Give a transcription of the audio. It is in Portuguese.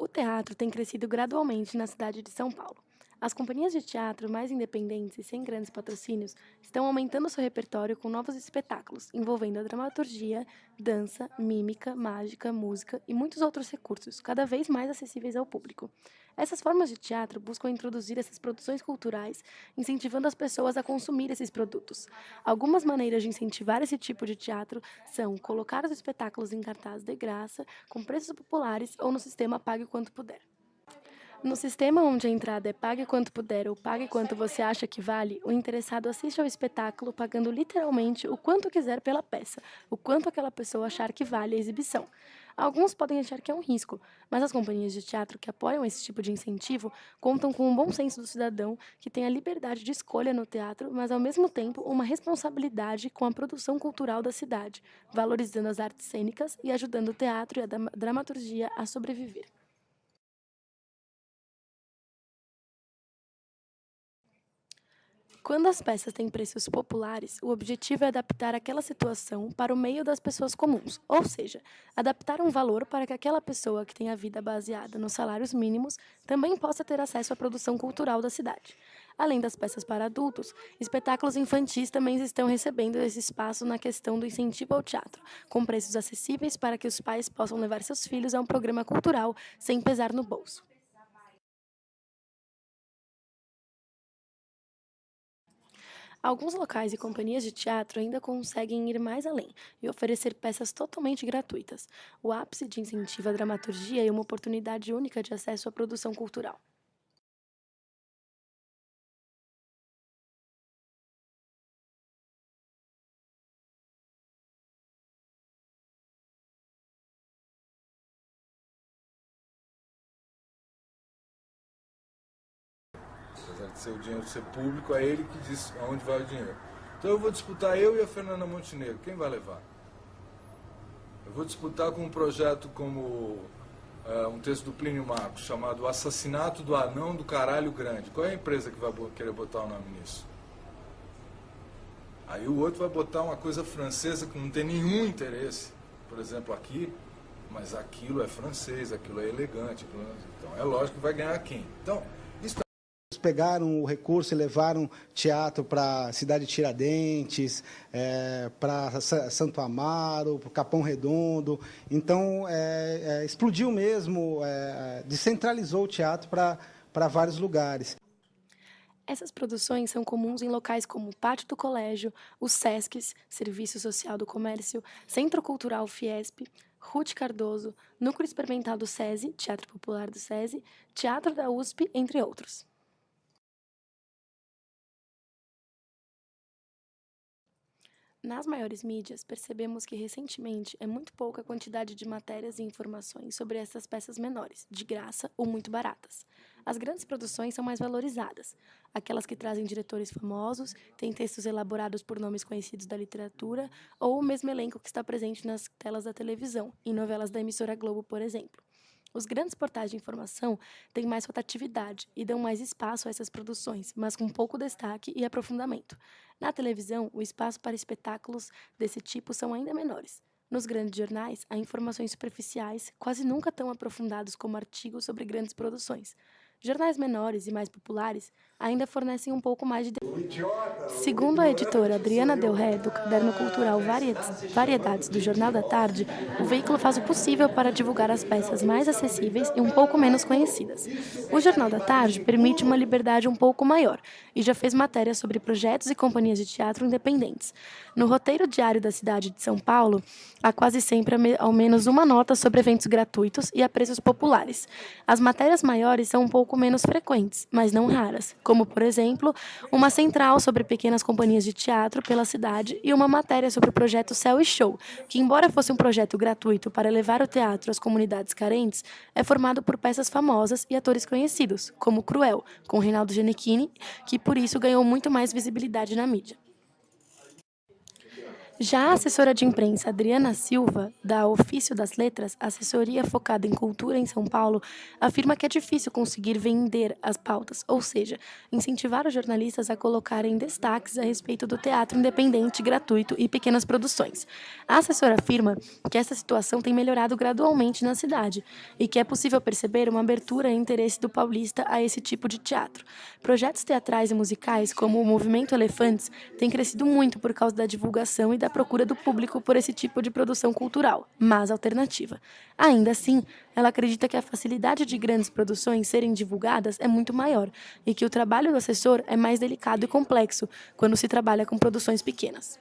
O teatro tem crescido gradualmente na cidade de São Paulo. As companhias de teatro mais independentes e sem grandes patrocínios estão aumentando seu repertório com novos espetáculos, envolvendo a dramaturgia, dança, mímica, mágica, música e muitos outros recursos, cada vez mais acessíveis ao público. Essas formas de teatro buscam introduzir essas produções culturais, incentivando as pessoas a consumir esses produtos. Algumas maneiras de incentivar esse tipo de teatro são colocar os espetáculos em cartaz de graça, com preços populares ou no sistema Pague Quanto Puder. No sistema onde a entrada é pague quanto puder ou pague quanto você acha que vale, o interessado assiste ao espetáculo pagando literalmente o quanto quiser pela peça, o quanto aquela pessoa achar que vale a exibição. Alguns podem achar que é um risco, mas as companhias de teatro que apoiam esse tipo de incentivo contam com o bom senso do cidadão que tem a liberdade de escolha no teatro, mas ao mesmo tempo uma responsabilidade com a produção cultural da cidade, valorizando as artes cênicas e ajudando o teatro e a dramaturgia a sobreviver. Quando as peças têm preços populares, o objetivo é adaptar aquela situação para o meio das pessoas comuns, ou seja, adaptar um valor para que aquela pessoa que tem a vida baseada nos salários mínimos também possa ter acesso à produção cultural da cidade. Além das peças para adultos, espetáculos infantis também estão recebendo esse espaço na questão do incentivo ao teatro, com preços acessíveis para que os pais possam levar seus filhos a um programa cultural sem pesar no bolso. Alguns locais e companhias de teatro ainda conseguem ir mais além e oferecer peças totalmente gratuitas. O ápice de incentivo à dramaturgia e uma oportunidade única de acesso à produção cultural. Apesar de ser o dinheiro ser público, é ele que diz aonde vai o dinheiro. Então eu vou disputar eu e a Fernanda Montenegro. Quem vai levar? Eu vou disputar com um projeto como um texto do Plínio Marcos, chamado O Assassinato do Anão do Caralho Grande. Qual é a empresa que vai querer botar o nome nisso? Aí o outro vai botar uma coisa francesa que não tem nenhum interesse. Por exemplo, aqui, mas aquilo é francês, aquilo é elegante. Então é lógico que vai ganhar quem? Então, isso pegaram o recurso e levaram teatro para a cidade de Tiradentes, para Santo Amaro, para Capão Redondo. Então, explodiu mesmo, descentralizou o teatro para vários lugares. Essas produções são comuns em locais como o Pátio do Colégio, os SESCs, Serviço Social do Comércio, Centro Cultural Fiesp, Ruth Cardoso, Núcleo Experimental do SESI, Teatro Popular do SESI, Teatro da USP, entre outros. Nas maiores mídias, percebemos que recentemente é muito pouca a quantidade de matérias e informações sobre essas peças menores, de graça ou muito baratas. As grandes produções são mais valorizadas, aquelas que trazem diretores famosos, têm textos elaborados por nomes conhecidos da literatura ou o mesmo elenco que está presente nas telas da televisão, em novelas da emissora Globo, por exemplo. Os grandes portais de informação têm mais rotatividade e dão mais espaço a essas produções, mas com pouco destaque e aprofundamento. Na televisão, o espaço para espetáculos desse tipo são ainda menores. Nos grandes jornais, há informações superficiais, quase nunca tão aprofundados como artigos sobre grandes produções. Jornais menores e mais populares ainda fornecem um pouco mais de. Segundo a editora Adriana Del Ré, do caderno cultural Variedades do Jornal da Tarde, o veículo faz o possível para divulgar as peças mais acessíveis e um pouco menos conhecidas. O Jornal da Tarde permite uma liberdade um pouco maior e já fez matérias sobre projetos e companhias de teatro independentes. No roteiro diário da cidade de São Paulo, há quase sempre ao menos uma nota sobre eventos gratuitos e a preços populares. As matérias maiores são um pouco menos frequentes, mas não raras, como, por exemplo, uma central sobre pequenas companhias de teatro pela cidade e uma matéria sobre o projeto Céu e Show, que, embora fosse um projeto gratuito para levar o teatro às comunidades carentes, é formado por peças famosas e atores conhecidos, como Cruel, com Reinaldo Ginettini, que por isso ganhou muito mais visibilidade na mídia. Já a assessora de imprensa Adriana Silva, da Ofício das Letras, assessoria focada em cultura em São Paulo, afirma que é difícil conseguir vender as pautas, ou seja, incentivar os jornalistas a colocarem destaques a respeito do teatro independente, gratuito e pequenas produções. A assessora afirma que essa situação tem melhorado gradualmente na cidade e que é possível perceber uma abertura e interesse do paulista a esse tipo de teatro. Projetos teatrais e musicais, como o Movimento Elefantes, têm crescido muito por causa da divulgação e da procura do público por esse tipo de produção cultural, mas alternativa. Ainda assim, ela acredita que a facilidade de grandes produções serem divulgadas é muito maior e que o trabalho do assessor é mais delicado e complexo quando se trabalha com produções pequenas.